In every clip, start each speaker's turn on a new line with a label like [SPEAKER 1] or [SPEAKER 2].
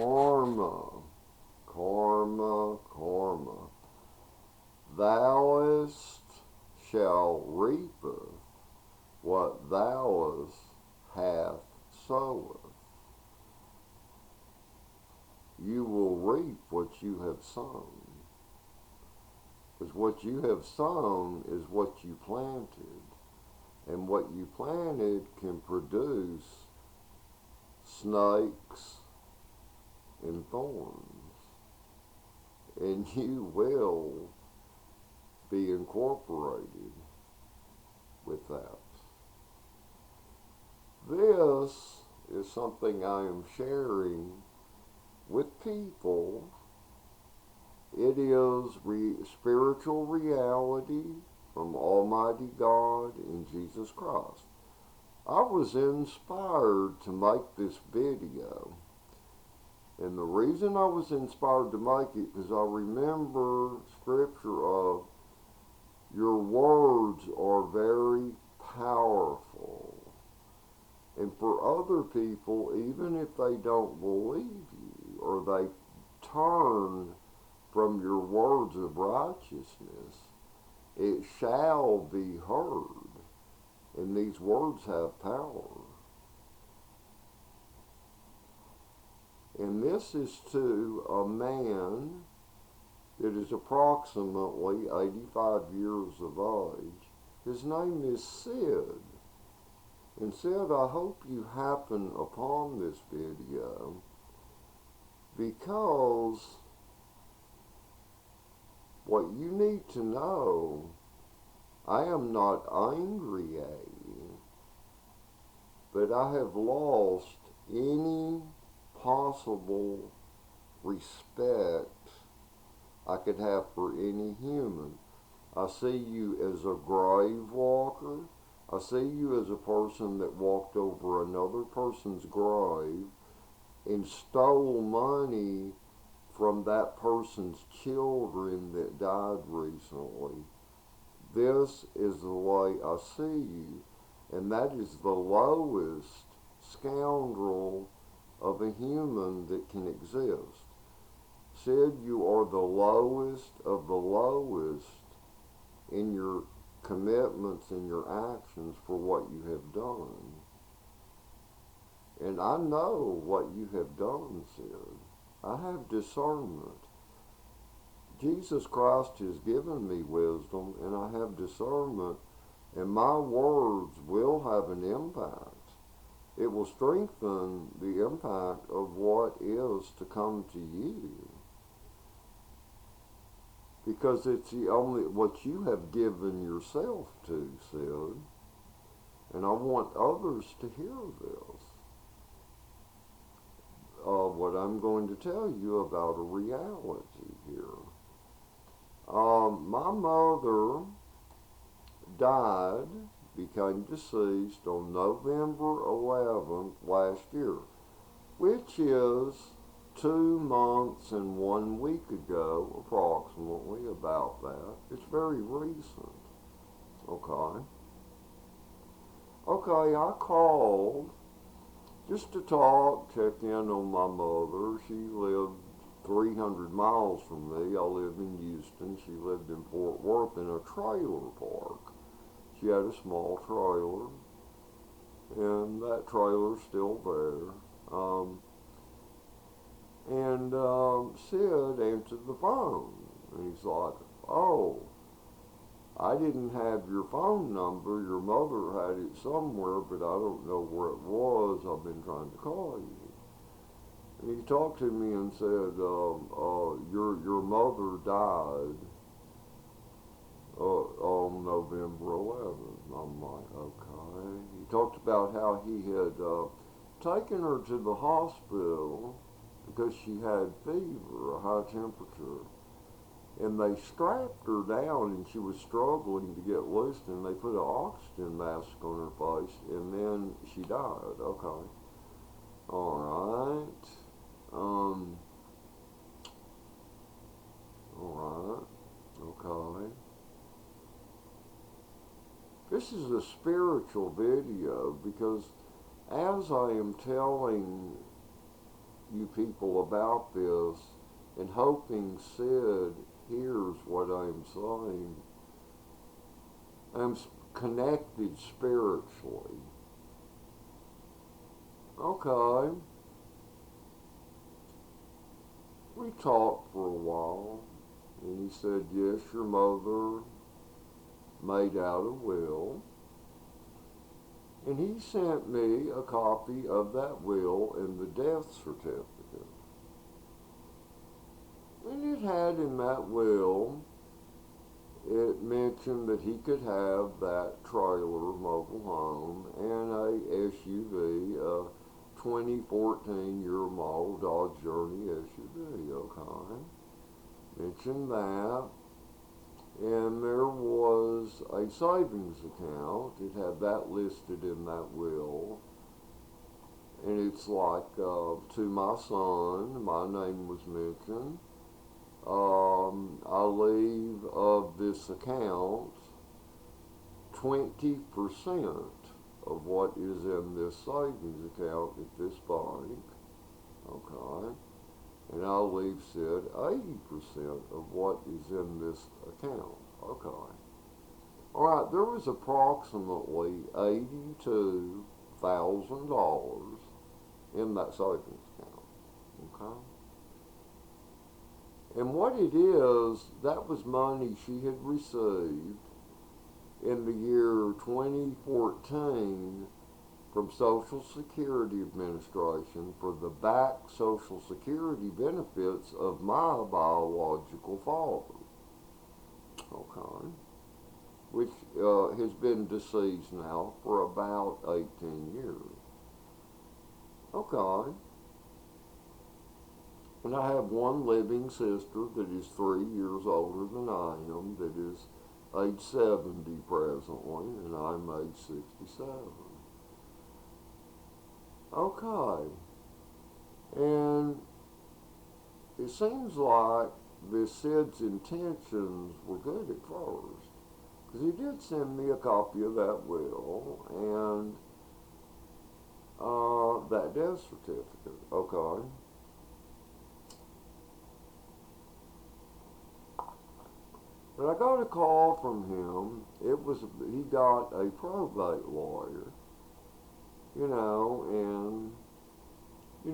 [SPEAKER 1] karma, karma, karma. Thouest shall reapeth what thouest hath soweth. You will reap what you have sown. Because what you have sown is what you planted. And what you planted can produce snakes and thorns. And you will be incorporated with that. This is something I am sharing with people. It is spiritual reality from Almighty God in Jesus Christ. I was inspired to make this video. And the reason I was inspired to make it is I remember scripture of your words are very powerful. And for other people, even if they don't believe you or they turn from your words of righteousness, it shall be heard. And these words have power. And this is to a man that is approximately 85 years of age. His name is Sid. And Sid, I hope you happen upon this video because what you need to know, I am not angry at you, but I have lost any possible respect I could have for any human. I see you as a grave walker. I see you as a person that walked over another person's grave and stole money from that person's children that died recently. This is the way I see you, and that is the lowest scoundrel of a human that can exist. Sid, you are the lowest of the lowest in your commitments and your actions for what you have done. And I know what you have done, Sid. I have discernment. Jesus Christ has given me wisdom, and I have discernment, and my words will have an impact. It will strengthen the impact of what is to come to you. Because it's the only, what you have given yourself to, Sid. And I want others to hear this. What I'm going to tell you about a reality here. My mother died, became deceased on November 11th last year, which is 2 months and 1 week ago, approximately, about that. It's very recent. Okay. Okay, I called just to talk, check in on my mother. She lived 300 miles from me. I live in Houston. She lived in Fort Worth in a trailer park. She had a small trailer, and that trailer's still there. Sid answered the phone, and he's like, "Oh, I didn't have your phone number. Your mother had it somewhere, but I don't know where it was. I've been trying to call you." And he talked to me and said, your mother died on November 11th. I'm like, okay. He talked about how he had taken her to the hospital because she had fever, a high temperature. And they strapped her down, and she was struggling to get loose, and they put an oxygen mask on her face, and then she died. Okay. All right. All right. Okay. This is a spiritual video because as I am telling you people about this and hoping Sid hears what I'm saying. I'm connected spiritually. Okay. We talked for a while, and he said, yes, your mother made out a will. And he sent me a copy of that will and the death certificate. And it had in that will, it mentioned that he could have that trailer mobile home and a SUV, a 2014 year model Dodge Journey SUV, okay? Mentioned that. And there was a savings account. It had that listed in that will. And it's like, to my son, my name was mentioned. I leave of this account 20% of what is in this savings account at this bank. Okay. And I'll leave Sid 80% of what is in this account. Okay. All right, there was approximately $82,000 in that savings account. Okay. And what it is, that was money she had received in the year 2014 from Social Security Administration for the back Social Security benefits of my biological father. Okay. Which has been deceased now for about 18 years. Okay. And I have one living sister that is 3 years older than I am, that is age 70 presently, and I'm age 67. Okay. And it seems like this Sid's intentions were good at first, because he did send me a copy of that will and that death certificate. Okay. But I got a call from him. He got a probate lawyer, and,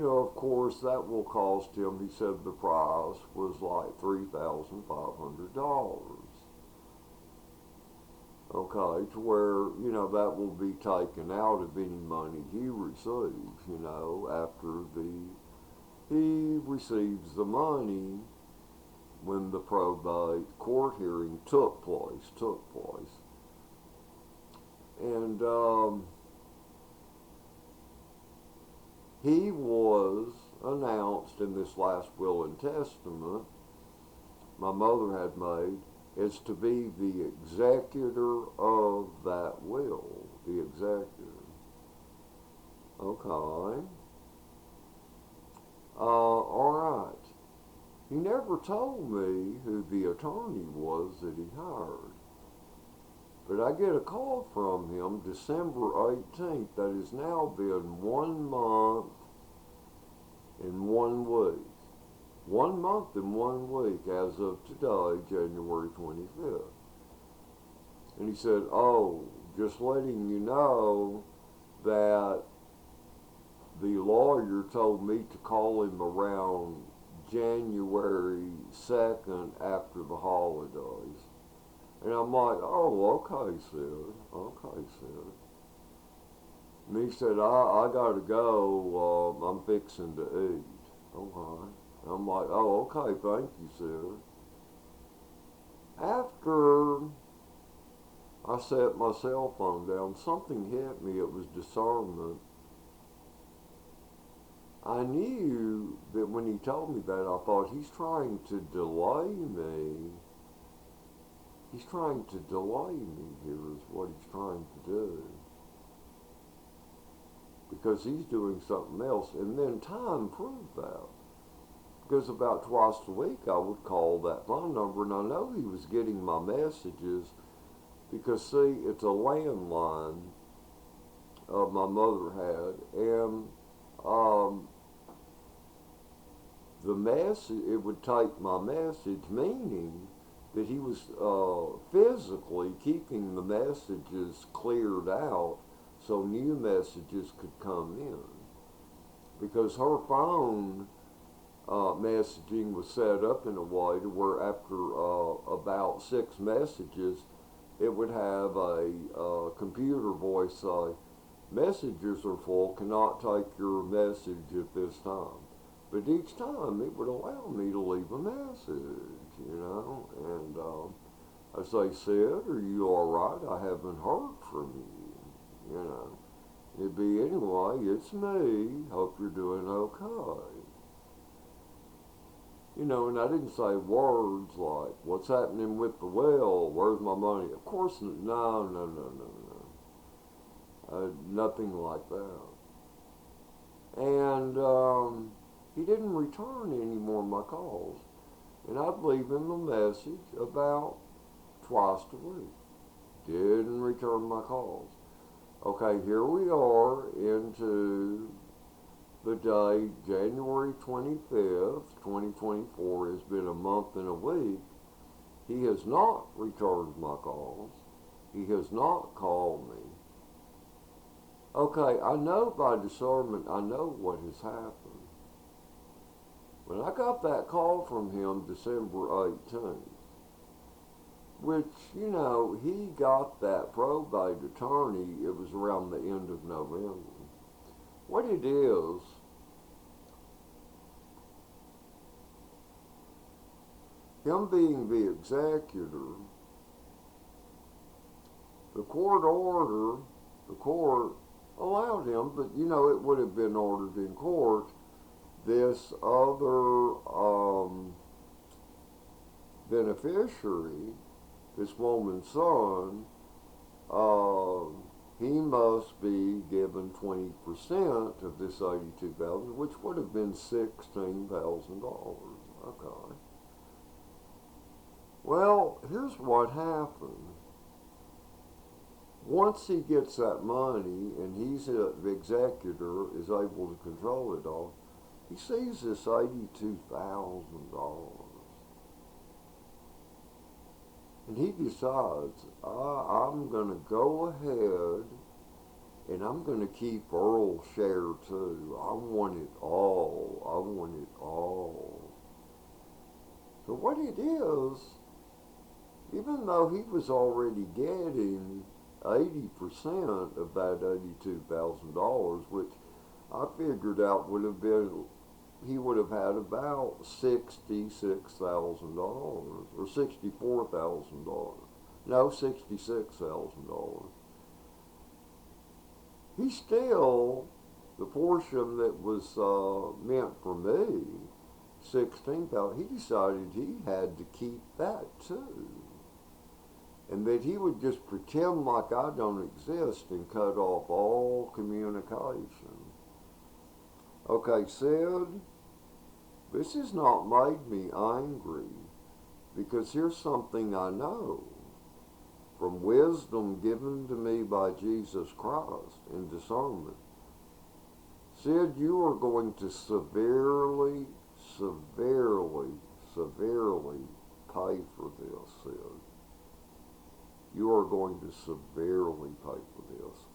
[SPEAKER 1] of course, that will cost him, he said the price was like $3,500. Okay, to where, that will be taken out of any money he receives, after he receives the money when the probate court hearing took place. And he was announced in this last will and testament my mother had made as to be the executor of that will, the executor. Okay. All right. He never told me who the attorney was that he hired. But I get a call from him December 18th. That has now been 1 month and 1 week. 1 month and 1 week as of today, January 25th. And he said, oh, just letting you know that the lawyer told me to call him around January 2nd after the holidays. And I'm like, oh, okay, Sid. And he said, I gotta go, I'm fixing to eat. Okay. And I'm like, oh, okay, thank you, Sid. After I set my cell phone down, something hit me. It was discernment. I knew that when he told me that, I thought, he's trying to delay me. He's trying to delay me here is what he's trying to do. Because he's doing something else. And then time proved that. Because about twice a week I would call that phone number, and I know he was getting my messages because, see, it's a landline my mother had, and the message, it would take my message, meaning that he was physically keeping the messages cleared out so new messages could come in. Because her phone messaging was set up in a way to where after about 6 messages, it would have a computer voice say, messages are full, cannot take your message at this time. But each time it would allow me to leave a message, you know, and I say, Sid, are you alright? I haven't heard from you, you know. It'd be, anyway, it's me, hope you're doing okay. You know, and I didn't say words like, what's happening with the well, where's my money? Of course, no. Nothing like that. And he didn't return any more of my calls. And I'd leave him a message about twice a week. Didn't return my calls. Okay, here we are into the day, January 25th, 2024. It's been a month and a week. He has not returned my calls. He has not called me. Okay, I know by discernment, I know what has happened. When I got that call from him December 18th, which, you know, he got that probate attorney, it was around the end of November. What it is, him being the executor, the court allowed him, but you know, it would have been ordered in court. This other beneficiary, this woman's son, he must be given 20% of this $82,000, which would have been $16,000. Okay. Well, here's what happened. Once he gets that money and the executor is able to control it all, he sees this $82,000. And he decides, I'm going to go ahead and I'm going to keep Earl's share too. I want it all. I want it all. So what it is, even though he was already getting 80% of that $82,000, which I figured out would have been, he would have had about $66,000 or $64,000. No, $66,000. He still, the portion that was meant for me, $16,000, he decided he had to keep that too. And that he would just pretend like I don't exist and cut off all communication. Okay, Sid, this has not made me angry, because here's something I know from wisdom given to me by Jesus Christ in discernment. Sid, you are going to severely pay for this, Sid. You are going to severely pay for this.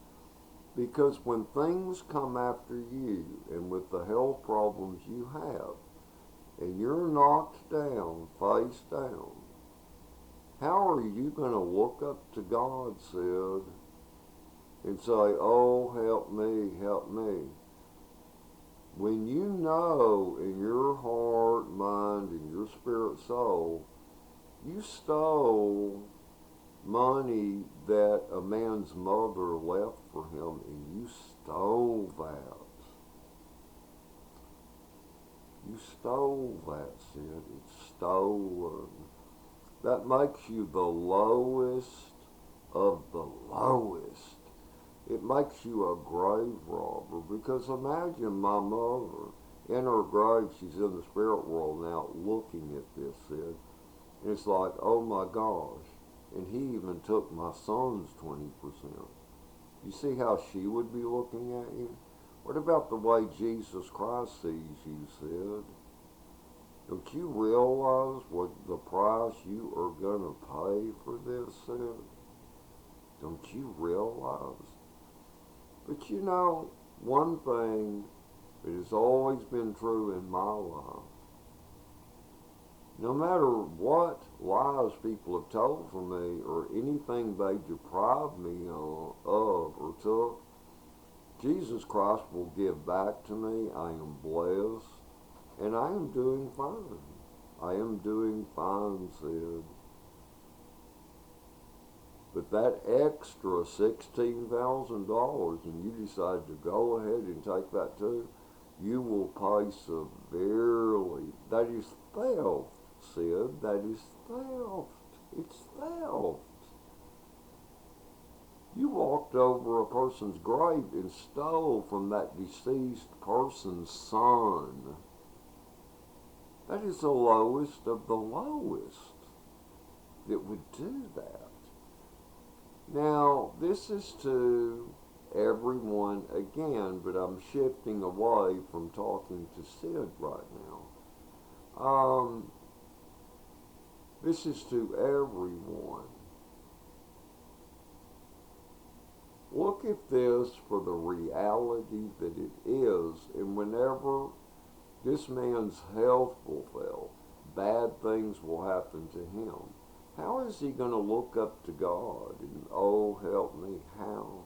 [SPEAKER 1] Because when things come after you, and with the health problems you have, and you're knocked down, face down, how are you going to look up to God, Sid, and say, oh, help me, help me? When you know in your heart, mind, and your spirit soul, you stole money that a man's mother left for him, and you stole that. You stole that, Sid. It's stolen. That makes you the lowest of the lowest. It makes you a grave robber, because imagine my mother in her grave, she's in the spirit world now looking at this, Sid. And it's like, oh my gosh. And he even took my son's 20%. You see how she would be looking at you? What about the way Jesus Christ sees you, Sid? Don't you realize what the price you are going to pay for this is? Don't you realize? But you know, one thing that has always been true in my life, no matter what lies people have told for me or anything they deprived me of or took, Jesus Christ will give back to me. I am blessed, and I am doing fine. I am doing fine, Sid. But that extra $16,000, and you decide to go ahead and take that too, you will pay severely. That is theft, Sid. That is theft. It's theft. You walked over a person's grave and stole from that deceased person's son. That is the lowest of the lowest that would do that. Now, this is to everyone again, but I'm shifting away from talking to Sid right now. This is to everyone. Look at this for the reality that it is, and whenever this man's health will fail, bad things will happen to him. How is he going to look up to God and, oh, help me? How?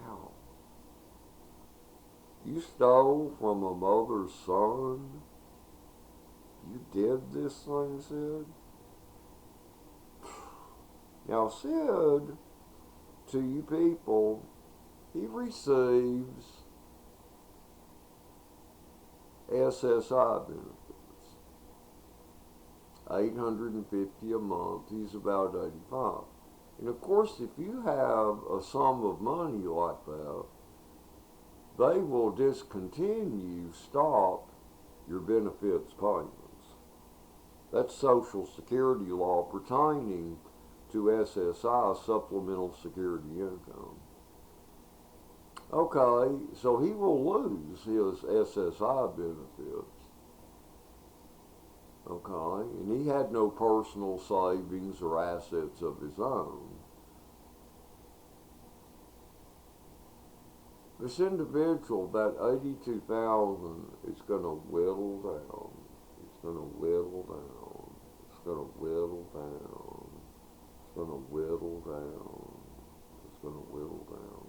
[SPEAKER 1] How? You stole from a mother's son? You did this thing, Sid? Now, Sid, to you people, he receives SSI benefits. $850 a month. He's about 85. And of course, if you have a sum of money like that, they will stop your benefits payments. That's Social Security law pertaining to SSI, Supplemental Security Income. Okay, so he will lose his SSI benefits. Okay, and he had no personal savings or assets of his own. This individual, that 82,000, is going to whittle down. It's going to whittle down. It's going to whittle down. It's going to whittle down. It's going to whittle down.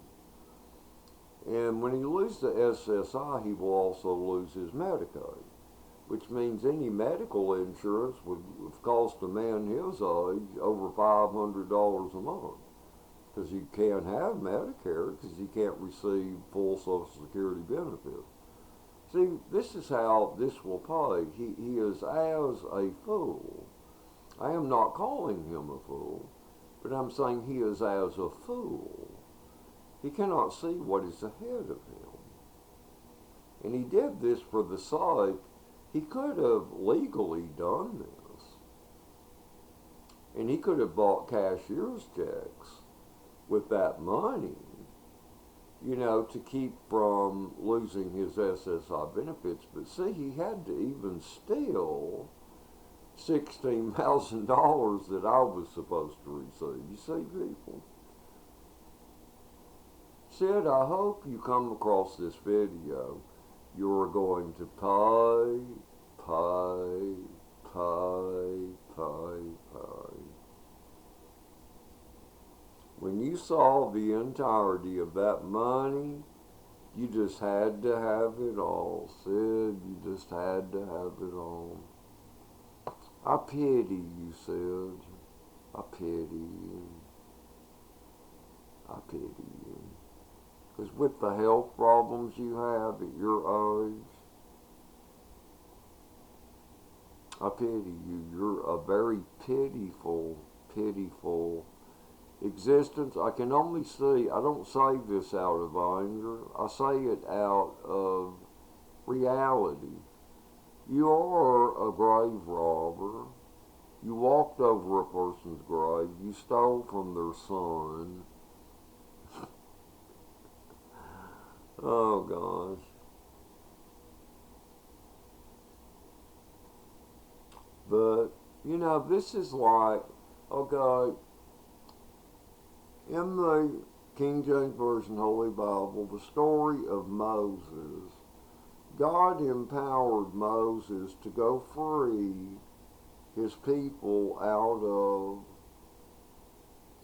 [SPEAKER 1] And when he loses the SSI, he will also lose his Medicaid, which means any medical insurance would have cost a man his age over $500 a month, because he can't have Medicare because he can't receive full Social Security benefits. See, this is how this will pay. He is as a fool. I am not calling him a fool, but I'm saying he is as a fool. He cannot see what is ahead of him. And he did this for the sake. He could have legally done this. And he could have bought cashier's checks with that money, you know, to keep from losing his SSI benefits. But see, he had to even steal $16,000 that I was supposed to receive. You see, people? Sid, I hope you come across this video. You're going to pay. When you saw the entirety of that money, you just had to have it all, Sid. You just had to have it all. I pity you, Sid. I pity you. I pity you. Because with the health problems you have at your age, I pity you. You're a very pitiful existence. I can only see, I don't say this out of anger. I say it out of reality. You are a grave robber. You walked over a person's grave. You stole from their son. Oh, gosh. You know, this is like, okay, in the King James Version Holy Bible, the story of Moses, God empowered Moses to go free his people out of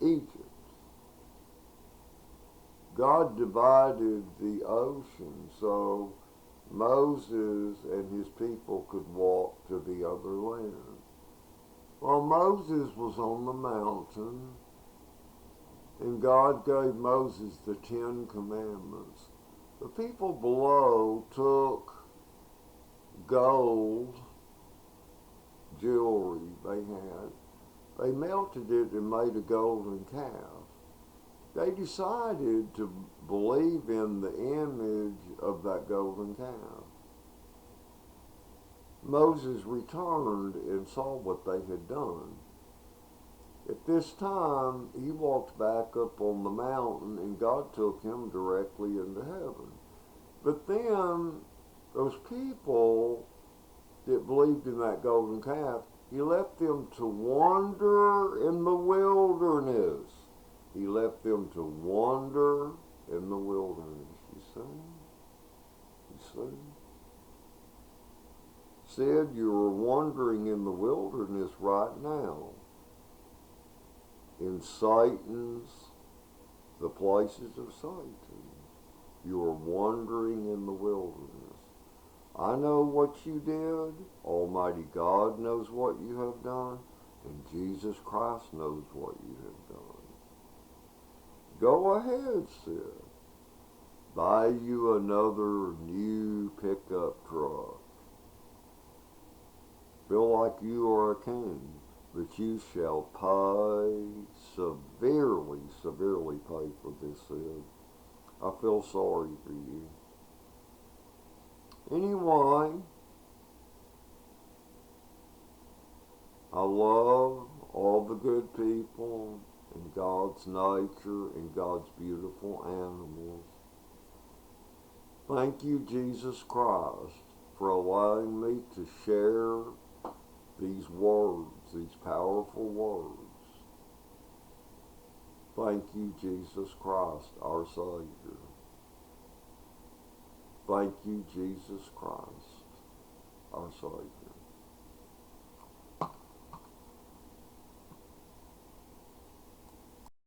[SPEAKER 1] Egypt. God divided the ocean so Moses and his people could walk to the other land. While Moses was on the mountain, and God gave Moses the 10 Commandments, the people below took gold jewelry they melted it and made a golden calf. They decided to believe in the image of that golden calf. Moses returned and saw what they had done. At this time, he walked back up on the mountain and God took him directly into heaven. But then, those people that believed in that golden calf, he left them to wander in the wilderness. He left them to wander in the wilderness. You see? You see? Said you're wandering in the wilderness right now. In Satan's, the places of Satan. You are wandering in the wilderness. I know what you did. Almighty God knows what you have done. And Jesus Christ knows what you have done. Go ahead, Sid. Buy you another new pickup truck. Feel like you are a king, but you shall pay severely pay for this, Sid. I feel sorry for you. Anyway, I love all the good people and God's nature and God's beautiful animals. Thank you, Jesus Christ, for allowing me to share these words, these powerful words. Thank you, Jesus Christ, our Savior. Thank you, Jesus Christ, our Savior.